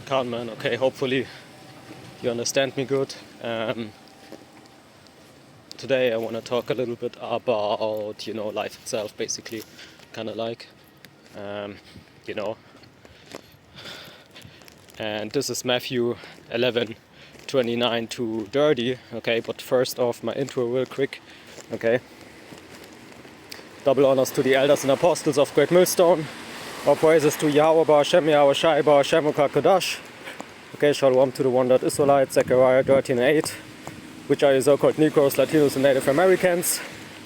Can't, man. Okay, hopefully you understand me good. Today I want to talk a little bit about, life itself, basically, kind of like, you know. And this is Matthew 11:29 to 30. Okay, but first off, my intro real quick. Okay. Double honors to the elders and apostles of Great Millstone. All praises to Yahweh, Ba'Hashem, Yahweh Shai, Ba'Hashem, Kodash. Okay, shalom to the wandered Israelites, Zechariah 13:8, which are your so-called Negroes, Latinos, and Native Americans,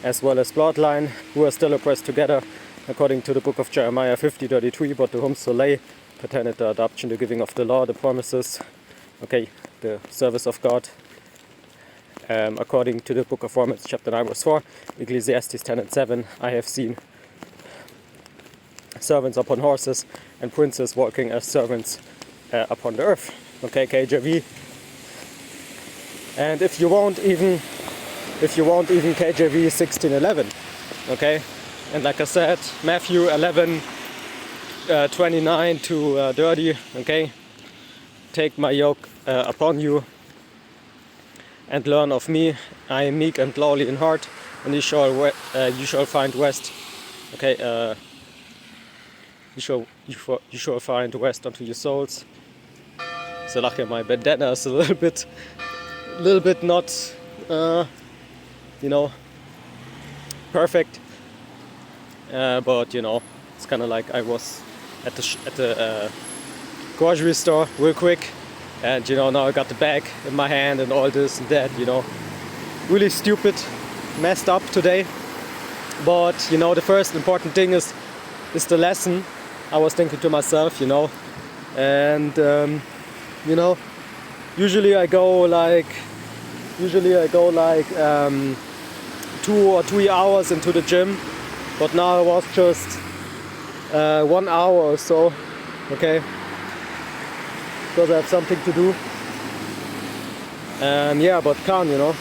as well as bloodline, who are still oppressed together, according to the book of Jeremiah 50:33, but to whom Soleil pertained the adoption, the giving of the law, the promises, okay, the service of God, according to the book of Romans chapter 9 verse 4, Ecclesiastes 10:7, I have seen servants upon horses and princes walking as servants upon the earth. Okay, KJV. And if you won't even KJV 16:11. Okay, and like I said, Matthew 11:29 to 30. Okay, take my yoke upon you and learn of me. I am meek and lowly in heart, and you shall find rest. Okay, you shall find rest unto your souls. So like my bandana is a little bit not, perfect. But it's kind of like I was at the grocery store real quick, and now I got the bag in my hand and all this and that. Really stupid, messed up today. But the first important thing is the lesson. I was thinking to myself, and usually I go like 2 or 3 hours into the gym, but now I was just 1 hour or so, okay, because I have something to do. But can't,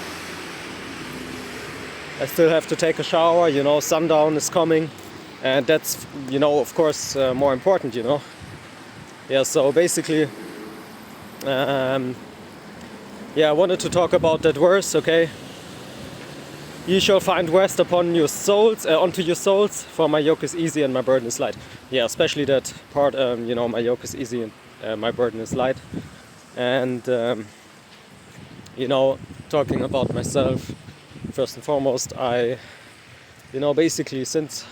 I still have to take a shower, sundown is coming, and that's, of course, more important, Yeah, so basically, I wanted to talk about that verse, okay? Ye shall find rest upon your souls, unto your souls, for my yoke is easy and my burden is light. Yeah, especially that part, my yoke is easy and my burden is light. And, talking about myself, first and foremost, I, basically since,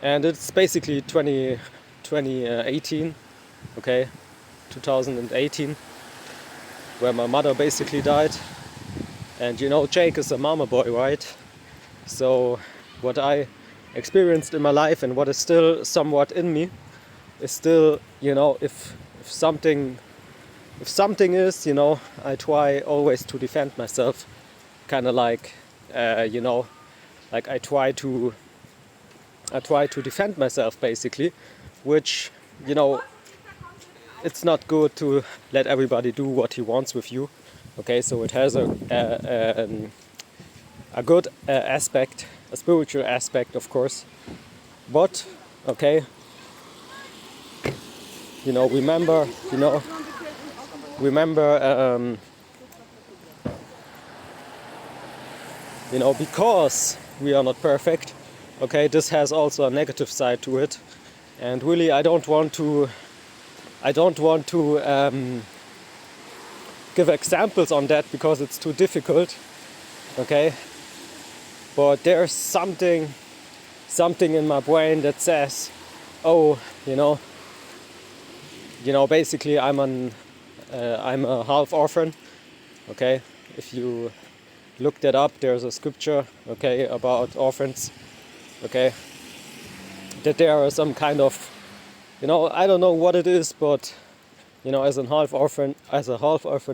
and it's basically 2018, okay, 2018, where my mother basically died. And Jake is a mama boy, right? So what I experienced in my life and what is still somewhat in me is still, if something is, I try always to defend myself, kind of like, like I try to defend myself basically, which, it's not good to let everybody do what he wants with you. Okay, so it has a good aspect, a spiritual aspect, of course. But okay, remember, because we are not perfect. Okay, this has also a negative side to it, and really, I don't want to give examples on that because it's too difficult, okay? But there's something in my brain that says, oh, basically I'm a half orphan, okay? If you look that up, there's a scripture, okay, about orphans, okay? That there are some kind of, I don't know what it is, but as a half orphan,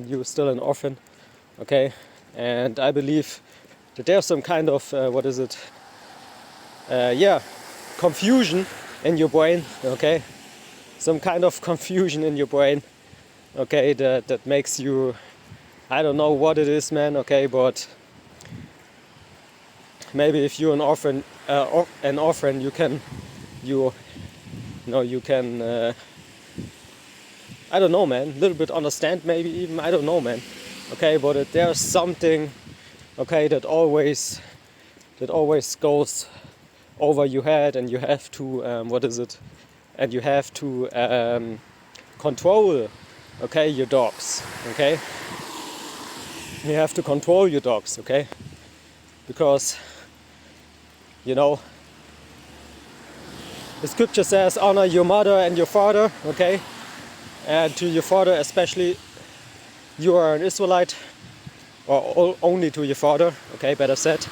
you're still an orphan, okay? And I believe that there's some kind of confusion in your brain, okay? Some kind of confusion in your brain, okay? That makes you, I don't know what it is, man, okay? But maybe if you're an orphan, you can I don't know, man, a little bit understand maybe even, I don't know, man. Okay, but there's something, okay, that always goes over your head, and you have to, and you have to control, okay, your dogs, okay? You have to control your dogs, okay? Because, you know, the scripture says, honor your mother and your father, okay? And to your father especially, you are an Israelite, or only to your father, okay, better said.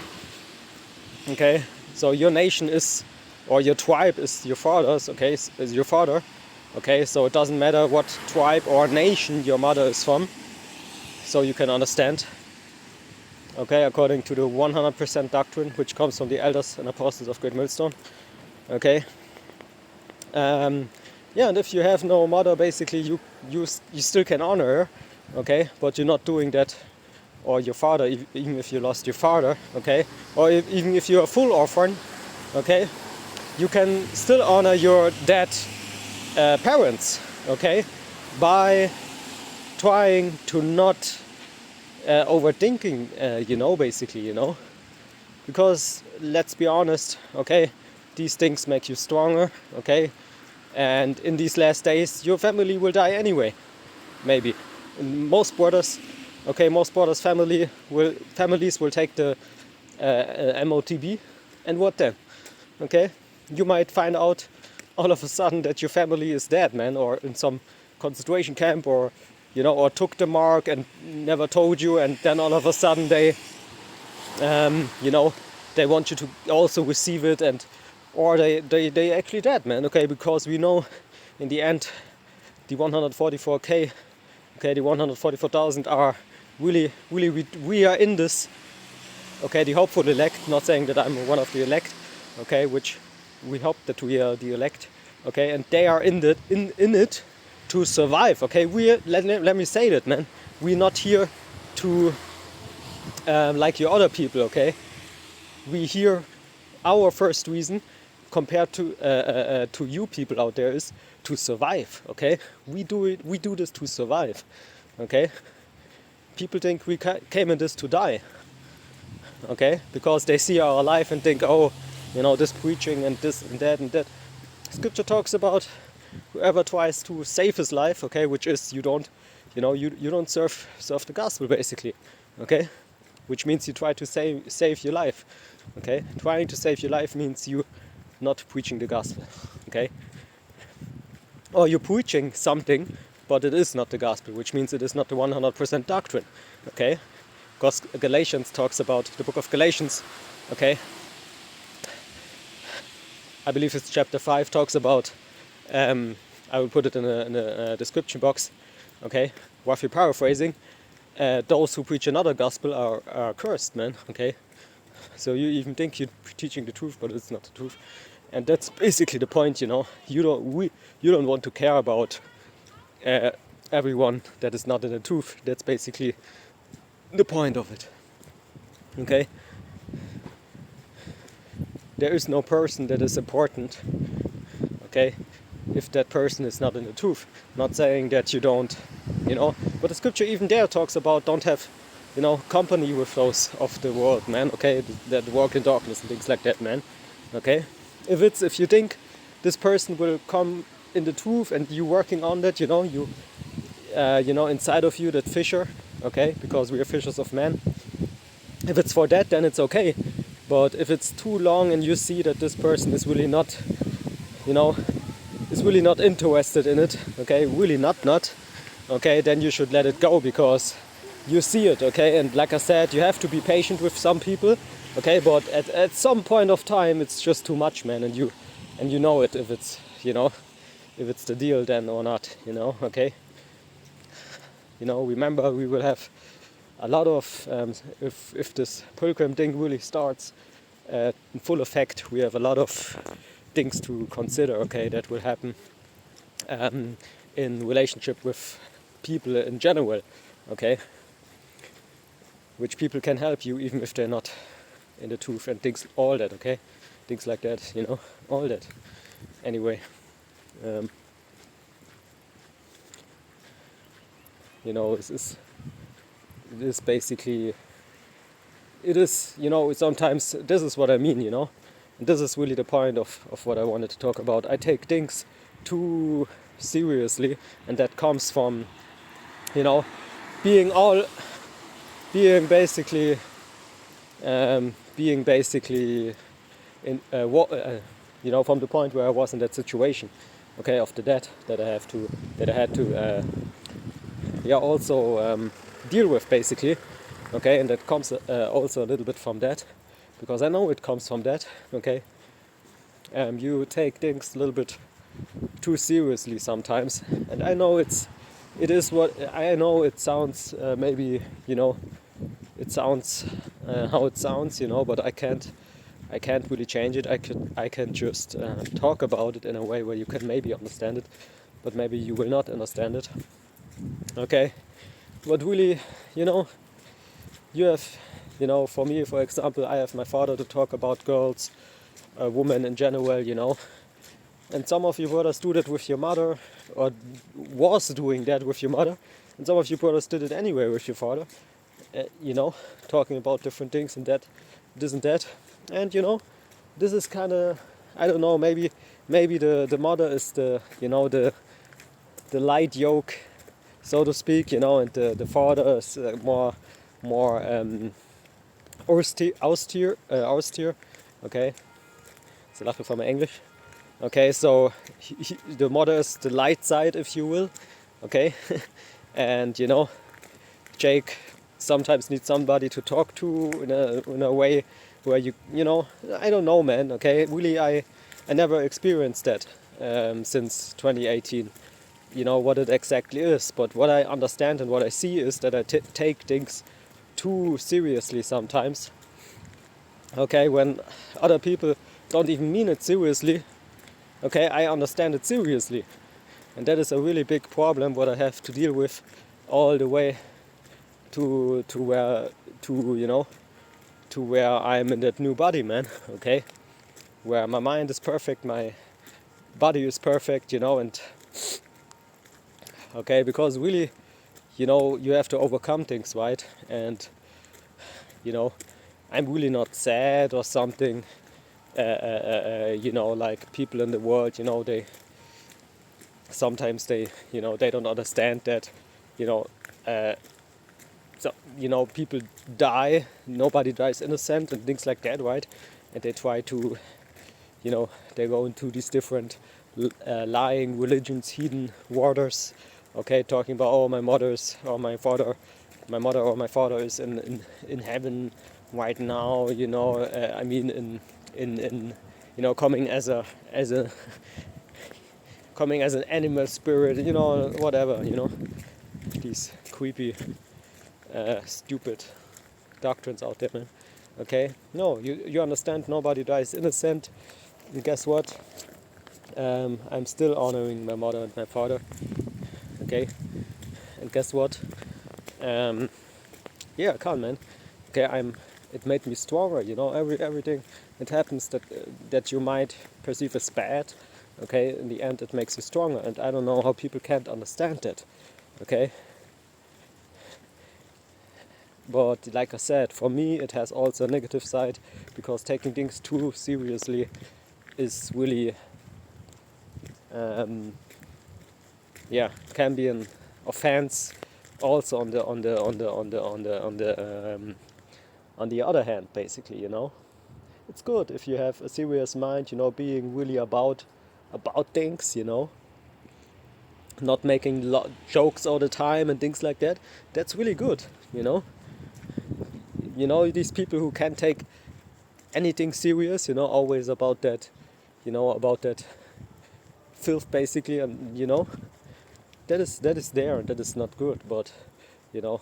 Okay, so your nation is, or your tribe is your father's, okay, is your father. Okay, so it doesn't matter what tribe or nation your mother is from, so you can understand. Okay, according to the 100% doctrine, which comes from the elders and apostles of Great Millstone. Okay, yeah, and if you have no mother, basically you still can honor her, okay, but you're not doing that, or your father, even if you lost your father, okay, or even if you're a full orphan, okay, you can still honor your dead parents, okay, by trying to not overthinking, basically, because let's be honest, okay, these things make you stronger, okay, and in these last days your family will die anyway, maybe. And most brothers families will take the MOTB, and what then? Okay, you might find out all of a sudden that your family is dead, man, or in some concentration camp, or or took the mark and never told you, and then all of a sudden they they want you to also receive it, and or they actually dead, man. Okay, because we know in the end the 144k, okay, the 144,000 are really we are in this, okay, the hopeful elect, not saying that I'm one of the elect, okay, which we hope that we are the elect, okay, and they are in it to survive, okay. Let me say that, man, we're not here to like your other people, okay. We here, our first reason compared to you people out there is to survive, okay. We do this to survive, okay. People think we came in this to die, okay, because they see our life and think, oh, this preaching and this and that and that. Scripture talks about whoever tries to save his life, okay, which is you don't serve the gospel, basically, okay, which means you try to save your life, okay. Trying to save your life means you not preaching the gospel, okay, or you're preaching something, but it is not the gospel, which means it is not the 100% doctrine, okay. Because Galatians talks about, the book of Galatians, okay, I believe it's chapter 5, talks about, I will put it in a description box, okay, roughly paraphrasing, those who preach another gospel are cursed, man, okay. So you even think you're teaching the truth, but it's not the truth. And that's basically the point, you don't want to care about everyone that is not in the truth. That's basically the point of it, okay. There is no person that is important, okay, if that person is not in the truth. Not saying that you don't, but the scripture even there talks about don't have, company with those of the world, man, okay, that walk in darkness and things like that, man, okay. If you think this person will come in the truth and you working on that, inside of you, that fisher, okay, because we are fishers of men. If it's for that, then it's okay. But if it's too long and you see that this person is really not, is really not interested in it, okay, really not, okay, then you should let it go, because you see it, okay. And like I said, you have to be patient with some people, okay, but at some point of time it's just too much, man, and you know it, if it's, if it's the deal then or not, okay. Remember, we will have a lot of, if this pilgrim thing really starts in full effect, we have a lot of things to consider, okay, that will happen in relationship with people in general, okay, which people can help you even if they're not in the truth, and things, all that, okay, things like that, all that. Anyway, you know, it is basically, it is, you know, sometimes this is what I mean, you know, and this is really the point of what I wanted to talk about. I take things too seriously, and that comes from, you know, being all, being basically, in, you know, from the point where I was in that situation, okay, of the debt that I had to, yeah, also deal with basically, okay, and that comes also a little bit from that, because I know it comes from that, okay. You take things a little bit too seriously sometimes, and I know it is what I know. It sounds maybe, you know, it sounds how it sounds, you know, but I can't really change it. I can just talk about it in a way where you can maybe understand it, but maybe you will not understand it. Okay, but really, you know, you have, you know, for me, for example, I have my father to talk about girls, women in general, you know, and some of you brothers do that with your mother, or was doing that with your mother, and some of you brothers did it anyway with your father, you know, talking about different things and that, this and that, and you know, this is kind of, I don't know, maybe the mother is the, you know, the light yoke, so to speak, you know, and the father is more austere, okay, so lachen from my English, okay, so the mother is the light side, if you will, okay, and you know, Jake sometimes needs somebody to talk to in a way where you know, I don't know, man, okay, really, I never experienced that since 2018, you know, what it exactly is, but what I understand and what I see is that I take things too seriously sometimes, okay, when other people don't even mean it seriously, okay, I understand it seriously, and that is a really big problem what I have to deal with all the way to where, to, you know, to where I'm in that new body, man, okay, where my mind is perfect, my body is perfect, you know, and okay, because really, you know, you have to overcome things, right? And you know, I'm really not sad or something, you know, like people in the world, you know, they sometimes they, you know, they don't understand that, you know, so, you know, people die, nobody dies innocent and things like that, right? And they try to, you know, they go into these different lying religions, hidden waters, okay, talking about, oh, my mother's or my father, my mother or my father is in heaven right now, you know, I mean in you know, coming as a coming as an animal spirit, you know, whatever, you know, these creepy stupid doctrines out there, man. Okay, no, you understand, nobody dies innocent, and guess what, I'm still honoring my mother and my father, okay, and guess what, yeah, I can, man, okay, it made me stronger, you know, everything it happens that you might perceive as bad, okay, in the end it makes you stronger, and I don't know how people can't understand that, okay. But like I said, for me it has also a negative side, because taking things too seriously is really, yeah, can be an offense. Also on the other hand, basically, you know, it's good if you have a serious mind, you know, being really about things, you know, not making jokes all the time and things like that. That's really good, you know. You know, these people who can't take anything serious, you know, always about that, you know, about that filth basically, and you know, that is there, and that is not good. But you know,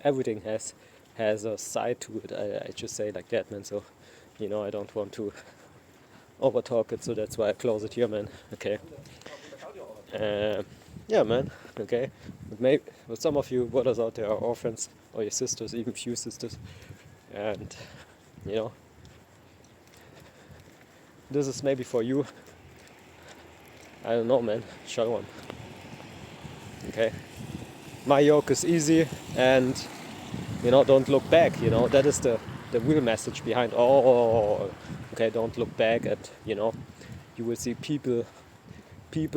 everything has a side to it. I just say like that, man. So you know, I don't want to over talk it, so that's why I close it here, man. Okay. Yeah, man. Okay. But some of you brothers out there are orphans, or your sisters, even few sisters, and you know, this is maybe for you. I don't know, man. Shalom. Okay. my yoke is easy, and don't look back. That is the real message behind all. Okay, don't look back at, you will see people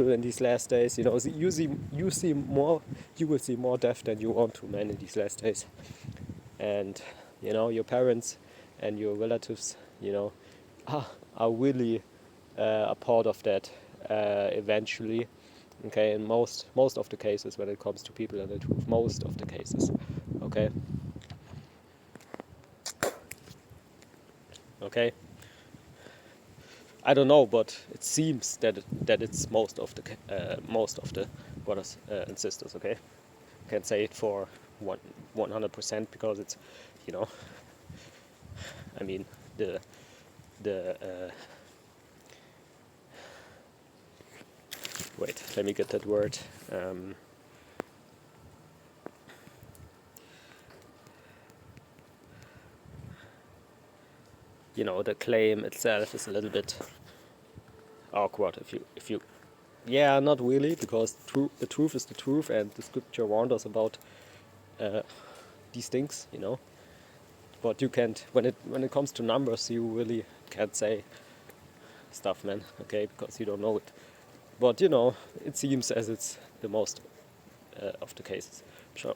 in these last days. You will see more death than you want to, man, in these last days. And your parents and your relatives, are really a part of that eventually. Okay, in most of the cases, when it comes to people and the truth, most of the cases. Okay. Okay. I don't know, but it seems that it's most of the brothers and sisters. Okay, can't say it for 100% because it's, you know, I mean the wait, let me get that word. The claim itself is a little bit awkward if you yeah, not really, because the truth is the truth, and the scripture warned us about these things, but you can't, when it comes to numbers, you really can't say stuff, man. Okay, because you don't know it, but it seems as it's the most of the cases. Sure.